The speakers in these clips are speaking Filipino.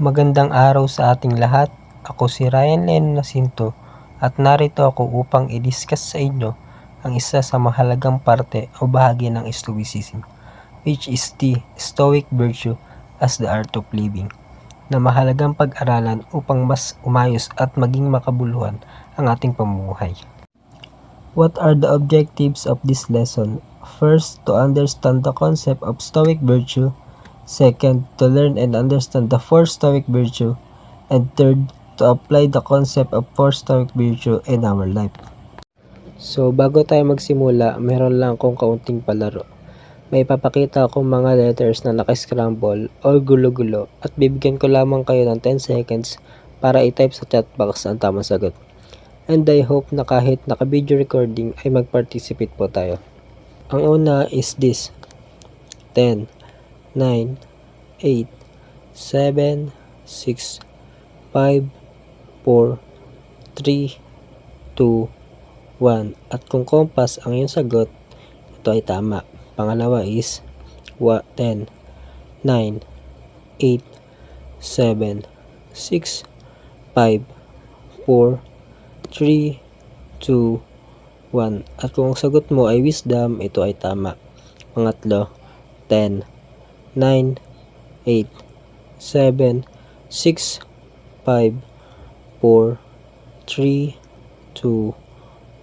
Magandang araw sa ating lahat. Ako si Ryan Len Nacinto at narito ako upang i-discuss sa inyo ang isa sa mahalagang parte o bahagi ng Stoicism, which is the Stoic virtue as the art of living, na mahalagang pag-aralan upang mas umayos at maging makabuluhan ang ating pamumuhay. What are the objectives of this lesson? First, to understand the concept of Stoic virtue. Second, to learn and understand the four Stoic virtue. And third, to apply the concept of four Stoic virtue in our life. So, bago tayo magsimula, meron lang akong kaunting palaro. May papakita akong mga letters na naka-scramble or gulo-gulo at bibigyan ko lamang kayo ng 10 seconds para i-type sa chat box ang tamang sagot. And I hope na kahit naka-video recording ay mag-participate po tayo. Ang una is this: 10, 9, 8, 7, 6, 5, 4, 3, 2, 1. At kung compass ang iyong sagot, ito ay tama. Pangalawa is 10, 9, 8, 7, 6, 5, 4, 3, 2, 1. At kung ang sagot mo ay wisdom, ito ay tama. Pangatlo, 10, 9, 8, 7, 6, 5, 4, 3, 2,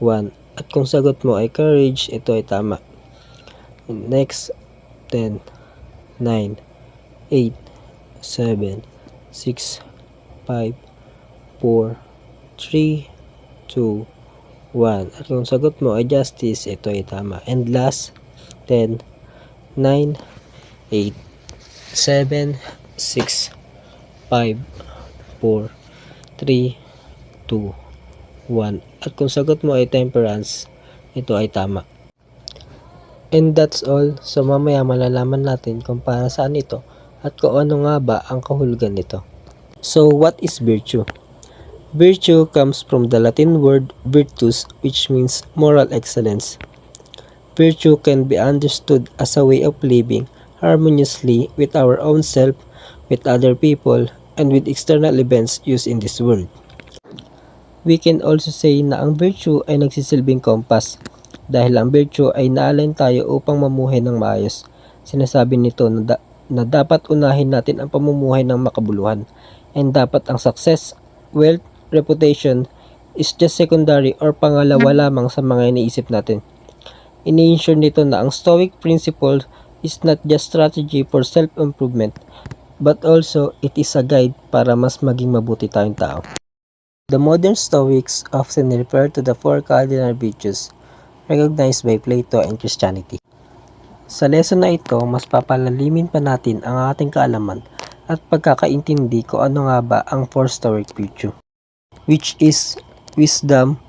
1. At kung sagot mo ay courage, ito ay tama. Next, 10, 9, 8, 7, 6, 5, 4, 3, 2, 1. At kung sagot mo ay justice, ito ay tama. And last, 10, 9, 8, 7, 6, 5, 4, 3, 2, 1. At kung sagot mo ay temperance, ito ay tama. And that's all. So mamaya malalaman natin kung para saan ito at kung ano nga ba ang kahulugan nito. So what is virtue? Virtue comes from the Latin word virtus, which means moral excellence. Virtue can be understood as a way of living harmoniously with our own self, with other people, and with external events used in this world. We can also say na ang virtue ay nagsisilbing compass, dahil ang virtue ay naalign tayo upang mamuhay ng maayos. Sinasabi nito na dapat unahin natin ang pamumuhay ng makabuluhan, and dapat ang success, wealth, reputation is just secondary or pangalawa lamang sa mga iniisip natin. Ini-ensure nito na ang Stoic principle is not just strategy for self-improvement, but also it is a guide para mas maging mabuti tayong tao. The modern Stoics often refer to the four cardinal virtues recognized by Plato and Christianity. Sa lesson na ito, mas papalalimin pa natin ang ating kaalaman at pagkakaintindi kung ano nga ba ang four Stoic virtue, which is wisdom,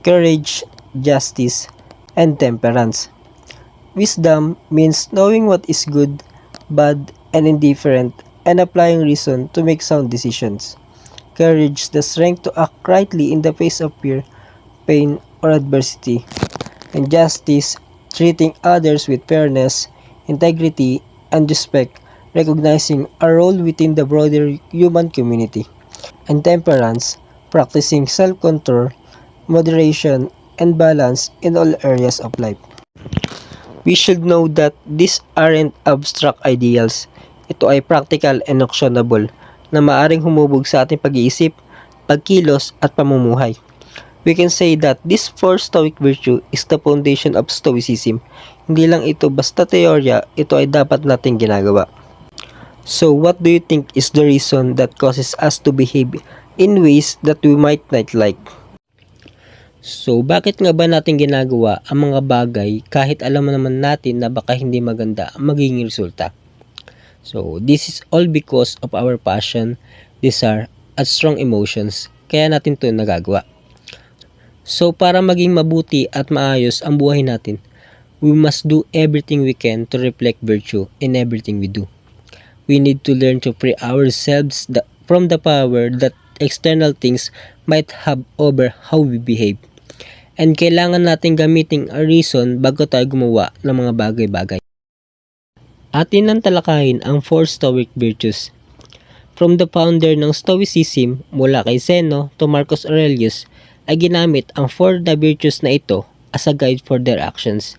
courage, justice, and temperance. Wisdom means knowing what is good, bad, and indifferent, and applying reason to make sound decisions. Courage, the strength to act rightly in the face of fear, pain, or adversity. And justice, treating others with fairness, integrity, and respect, recognizing our role within the broader human community. And temperance, practicing self-control, moderation, and balance in all areas of life. We should know that these aren't abstract ideals. Ito ay practical and actionable na maaring humubog sa ating pag-iisip, pagkilos, at pamumuhay. We can say that this four Stoic virtue is the foundation of Stoicism. Hindi lang ito basta teorya, ito ay dapat nating ginagawa. So what do you think is the reason that causes us to behave in ways that we might not like? So bakit nga ba natin ginagawa ang mga bagay kahit alam naman natin na baka hindi maganda ang magiging resulta? So this is all because of our passion, desire, at strong emotions, kaya natin ito nagagawa. So para maging mabuti at maayos ang buhay natin, we must do everything we can to reflect virtue in everything we do. We need to learn to free ourselves from the power that external things might have over how we behave. And kailangan natin gamitin ang reason bago tayo gumawa ng mga bagay-bagay. Atin nang talakayin ang four Stoic virtues. From the founder ng Stoicism mula kay Zeno to Marcus Aurelius ay ginamit ang 4 the virtues na ito as a guide for their actions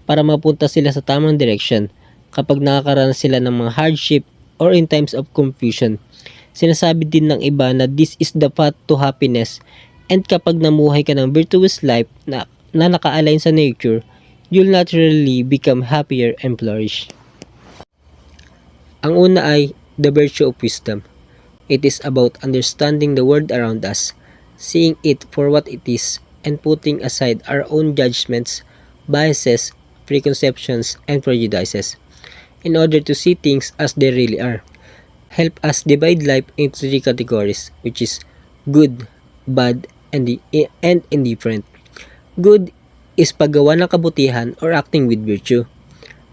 para mapunta sila sa tamang direction kapag nakakaranas sila ng mga hardship or in times of confusion. Sinasabi din ng iba na this is the path to happiness, and kapag namuhay ka ng virtuous life na naka-align sa nature, you'll naturally become happier and flourish. Ang una ay the virtue of wisdom. It is about understanding the world around us, seeing it for what it is, and putting aside our own judgments, biases, preconceptions, and prejudices in order to see things as they really are. Help us divide life into 3 categories, which is good, bad, and indifferent. Good is paggawa ng kabutihan or acting with virtue.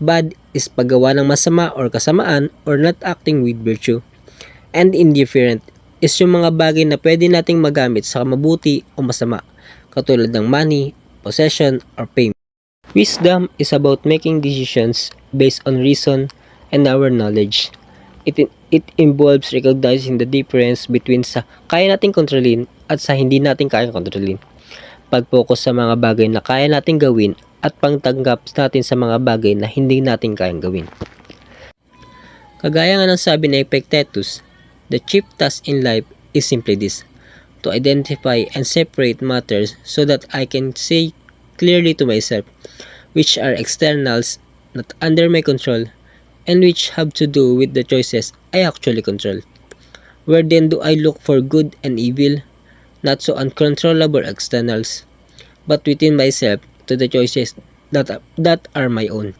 Bad is paggawa ng masama or kasamaan or not acting with virtue. And indifferent is yung mga bagay na pwede nating magamit sa mabuti o masama, katulad ng money, possession, or fame. Wisdom is about making decisions based on reason and our knowledge. It involves recognizing the difference between sa kaya nating kontrolin at sa hindi nating kaya kontrolin. Pag-focus sa mga bagay na kaya nating gawin at pagtanggap natin sa mga bagay na hindi natin kayang gawin. Kagaya nga ng sabi ni Epictetus, the chief task in life is simply this, to identify and separate matters so that I can say clearly to myself which are externals not under my control and which have to do with the choices I actually control. Where then do I look for good and evil? Not so uncontrollable externals, but within myself to the choices that are my own.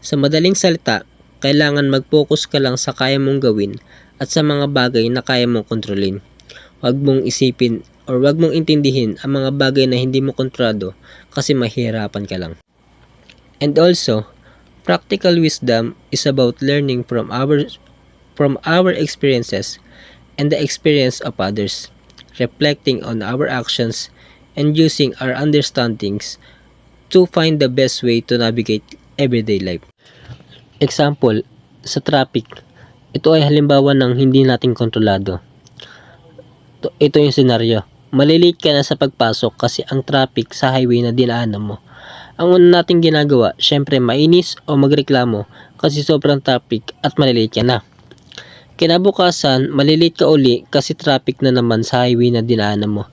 Sa madaling salita, kailangan mag-focus ka lang sa kaya mong gawin at sa mga bagay na kaya mong kontrolin. Huwag mong isipin or huwag mong intindihin ang mga bagay na hindi mo kontrolado kasi mahirapan ka lang. And also, practical wisdom is about learning from our experiences and the experience of others, reflecting on our actions and using our understandings to find the best way to navigate everyday life. Example, sa traffic, ito ay halimbawa ng hindi natin kontrolado. Ito yung senaryo. Malilate ka na sa pagpasok kasi ang traffic sa highway na dinaanan mo. Ang una nating ginagawa, syempre mainis o magreklamo kasi sobrang traffic at malilate ka na. Kinabukasan, malilate ka uli kasi traffic na naman sa highway na dinaanan mo.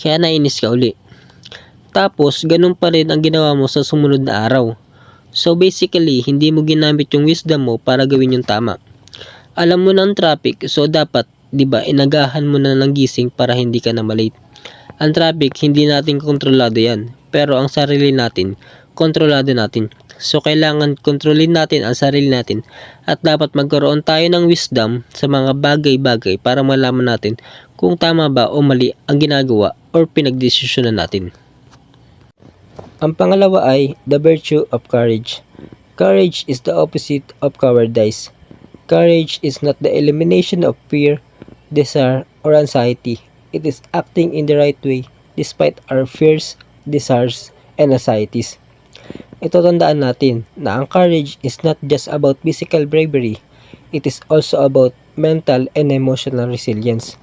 Kaya nainis ka uli. Tapos, ganun pa rin ang ginawa mo sa sumunod na araw. So basically, hindi mo ginamit yung wisdom mo para gawin yung tama. Alam mo ng traffic, so dapat, inagahan mo na ng gising para hindi ka na malate. Ang traffic, hindi natin kontrolado yan. Pero ang sarili natin, kontrolado natin. So kailangan kontrolin natin ang sarili natin at dapat magkaroon tayo ng wisdom sa mga bagay-bagay para malaman natin kung tama ba o mali ang ginagawa or pinagdesisyonan natin. Ang pangalawa ay the virtue of courage. Courage is the opposite of cowardice. Courage is not the elimination of fear, desire, or anxiety. It is acting in the right way despite our fears, desires, and anxieties. Ito tandaan natin na ang courage is not just about physical bravery. It is also about mental and emotional resilience.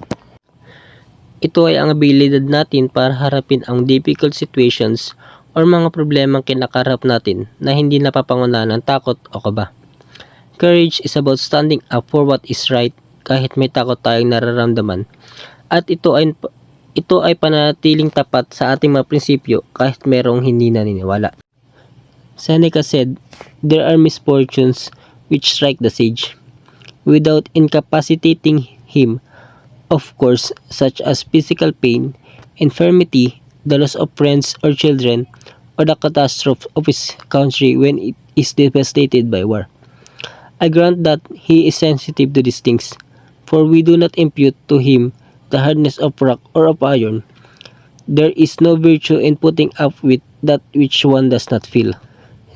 Ito ay ang abilidad natin para harapin ang difficult situations or mga problemang kinakarap natin na hindi napapangunahan ng takot o kaba. Courage is about standing up for what is right kahit may takot tayong nararamdaman. At ito ay pananatiling tapat sa ating mga prinsipyo kahit merong hindi naniniwala. Seneca said, "There are misfortunes which strike the sage, without incapacitating him, of course, such as physical pain, infirmity, the loss of friends or children, or the catastrophe of his country when it is devastated by war. I grant that he is sensitive to these things, for we do not impute to him the hardness of rock or of iron. There is no virtue in putting up with that which one does not feel."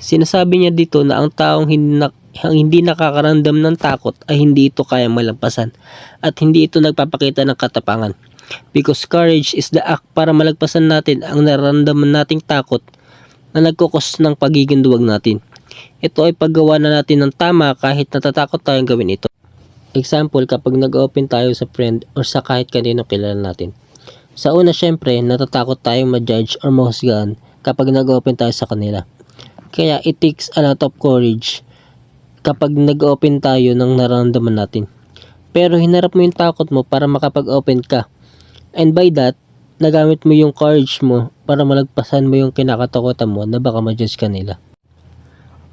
Sinasabi niya dito na ang taong hindi nakakaramdam ng takot ay hindi ito kayang malampasan at hindi ito nagpapakita ng katapangan. Because courage is the act para malagpasan natin ang nararamdaman nating takot na nagkukos ng pagiging duwag natin. Ito ay paggawa na natin ng tama kahit natatakot tayong gawin ito. Example, kapag nag-open tayo sa friend or sa kahit kanino kilala natin. Sa una syempre, natatakot tayong ma-judge or mahusgahan kapag nag-open tayo sa kanila. Kaya it takes a lot of courage kapag nag-open tayo ng nararamdaman natin. Pero hinarap mo yung takot mo para makapag-open ka. And by that, nagamit mo yung courage mo para malagpasan mo yung kinakatakutan mo na baka ma-judge ka nila.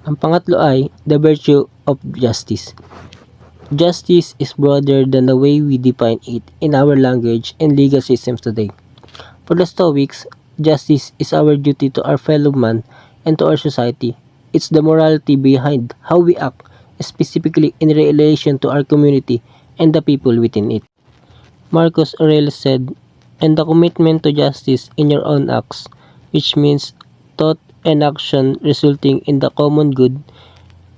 Ang pangatlo ay the virtue of justice. Justice is broader than the way we define it in our language and legal systems today. For the Stoics, justice is our duty to our fellow man and to our society. It's the morality behind how we act, specifically in relation to our community and the people within it. Marcus Aurelius said, "And the commitment to justice in your own acts, which means thought and action resulting in the common good,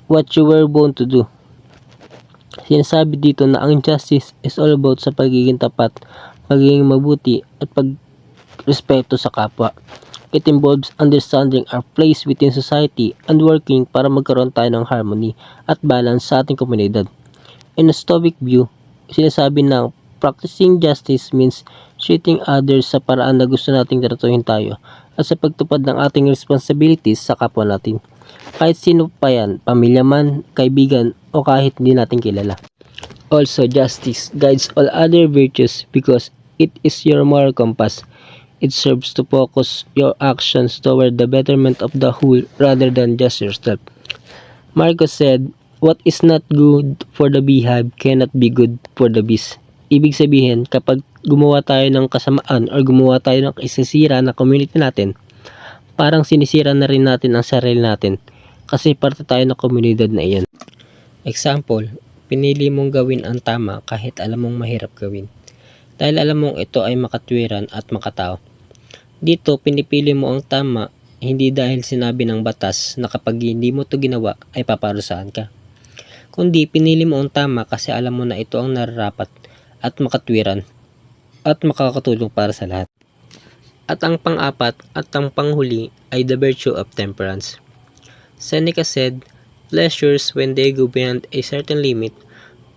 what you were born to do." Sinasabi dito na ang justice is all about sa pagiging tapat, pagiging mabuti, at pagrespeto sa kapwa. It involves understanding our place within society and working para magkaroon tayo ng harmony at balance sa ating komunidad. In a Stoic view, sinasabi na practicing justice means treating others sa paraan na gusto nating tratuhin tayo at sa pagtupad ng ating responsibilities sa kapwa natin. Kahit sino pa yan, pamilya man, kaibigan, o kahit hindi natin kilala. Also, justice guides all other virtues because it is your moral compass. It serves to focus your actions toward the betterment of the whole rather than just yourself. Marcus said, "What is not good for the beehive cannot be good for the bees." Ibig sabihin, kapag gumawa tayo ng kasamaan or gumawa tayo ng isisira na community natin, parang sinisira na rin natin ang sarili natin kasi parte tayo ng komunidad na iyan. Example, pinili mong gawin ang tama kahit alam mong mahirap gawin. Dahil alam mong ito ay makatwiran at makatao. Dito, pinipili mo ang tama hindi dahil sinabi ng batas na kapag hindi mo ito ginawa ay paparusahan ka. Kundi pinili mo ang tama kasi alam mo na ito ang nararapat at makatwiran at makakatulong para sa lahat. At ang pang-apat at ang panghuli ay the virtue of temperance. Seneca said, "Pleasures, when they go beyond a certain limit,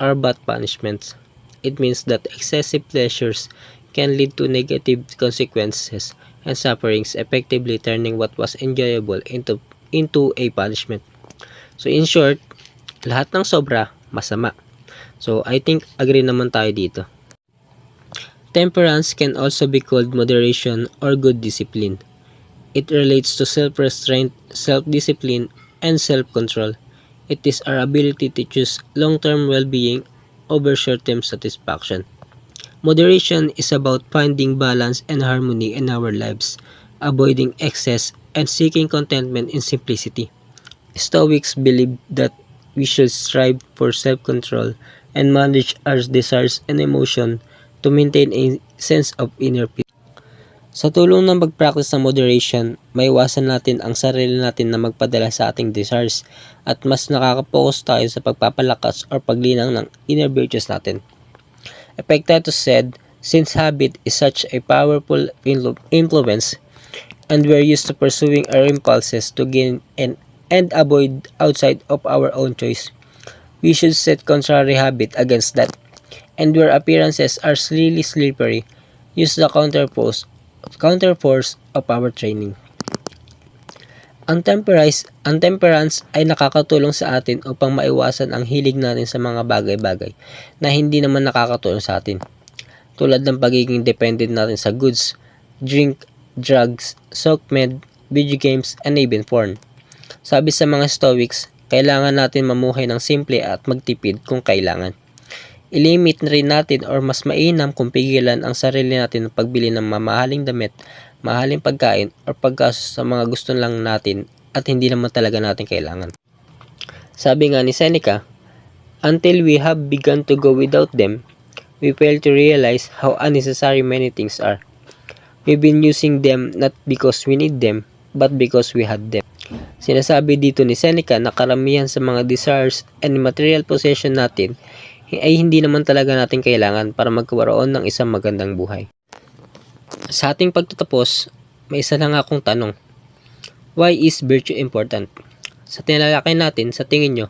are but punishments." It means that excessive pleasures can lead to negative consequences and sufferings, effectively turning what was enjoyable into a punishment. So in short, lahat ng sobra, masama. So I think agree naman tayo dito. Temperance can also be called moderation or good discipline. It relates to self-restraint, self-discipline, and self-control. It is our ability to choose long-term well-being over short-term satisfaction. Moderation is about finding balance and harmony in our lives, avoiding excess, and seeking contentment in simplicity. Stoics believe that we should strive for self-control and manage our desires and emotion to maintain a sense of inner peace. Sa tulong ng pag-practice ng moderation, maiwasan natin ang sarili natin na magpadala sa ating desires at mas nakaka-focus tayo sa pagpapalakas o paglinang ng inner virtues natin. Epictetus said, "Since habit is such a powerful influence and we're used to pursuing our impulses to gain and avoid outside of our own choice, we should set contrary habit against that. And where appearances are really slippery, use the counterforce of our training." Ang temperance ay nakakatulong sa atin upang maiwasan ang hilig natin sa mga bagay-bagay na hindi naman nakakatulong sa atin. Tulad ng pagiging dependent natin sa goods, drink, drugs, soak med, video games, and even porn. Sabi sa mga Stoics, kailangan natin mamuhay ng simple at magtipid kung kailangan. Ilimit rin natin or mas mainam kung pigilan ang sarili natin ng pagbili ng mamahaling damit, mahaling pagkain, or paggastos sa mga gusto lang natin at hindi naman talaga natin kailangan. Sabi nga ni Seneca, "Until we have begun to go without them, we fail to realize how unnecessary many things are. We've been using them not because we need them, but because we had them." Sinasabi dito ni Seneca na karamihan sa mga desires and material possession natin ay hindi naman talaga natin kailangan para magkaroon ng isang magandang buhay. Sa ating pagtatapos, may isa lang akong tanong. Why is virtue important? Sa tinalakay natin, sa tingin nyo,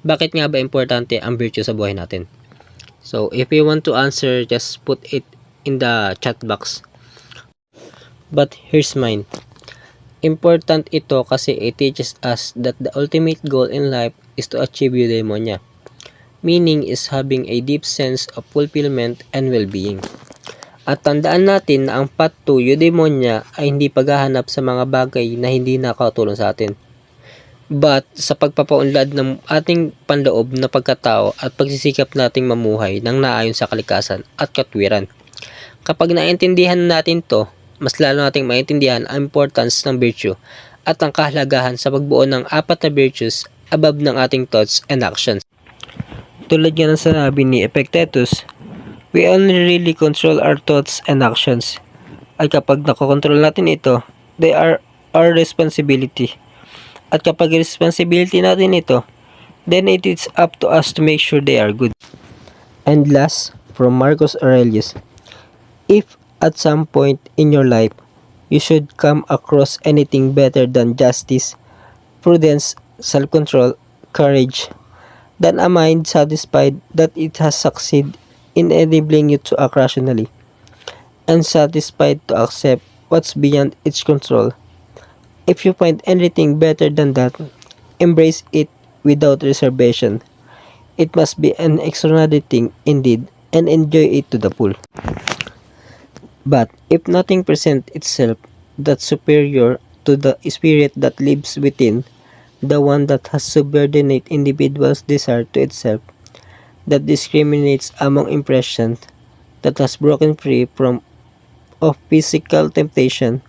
bakit nga ba importante ang virtue sa buhay natin? So if you want to answer, just put it in the chat box. But here's mine. Important ito kasi it teaches us that the ultimate goal in life is to achieve eudaimonia. Meaning is having a deep sense of fulfillment and well-being. At tandaan natin na ang path to eudaimonia ay hindi paghahanap sa mga bagay na hindi nakatulong sa atin, but sa pagpapaunlad ng ating panloob na pagkatao at pagsisikap nating mamuhay ng naayon sa kalikasan at katwiran. Kapag naintindihan natin to, mas lalo nating maintindihan ang importance ng virtue at ang kahalagahan sa pagbuo ng 4 na virtues above ng ating thoughts and actions. Tulad nga ng sinabi ni Epictetus, we only really control our thoughts and actions. At kapag nakokontrol natin ito, they are our responsibility. At kapag responsibility natin ito, then it is up to us to make sure they are good. And last, from Marcus Aurelius, if at some point in your life, you should come across anything better than justice, prudence, self-control, courage, than a mind satisfied that it has succeeded in enabling you to act rationally, and satisfied to accept what's beyond its control. If you find anything better than that, embrace it without reservation. It must be an extraordinary thing indeed, and enjoy it to the full. But if nothing presents itself that's superior to the spirit that lives within, the one that has subordinate individual's desire to itself, that discriminates among impressions, that has broken free of physical temptation,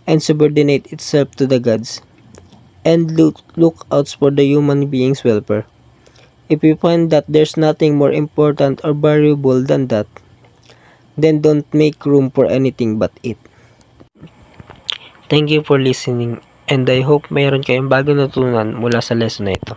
and subordinate itself to the gods, and look out for the human being's welfare. If you find that there's nothing more important or valuable than that, then don't make room for anything but it. Thank you for listening, and I hope mayroon kayong bagong natutunan mula sa lesson na ito.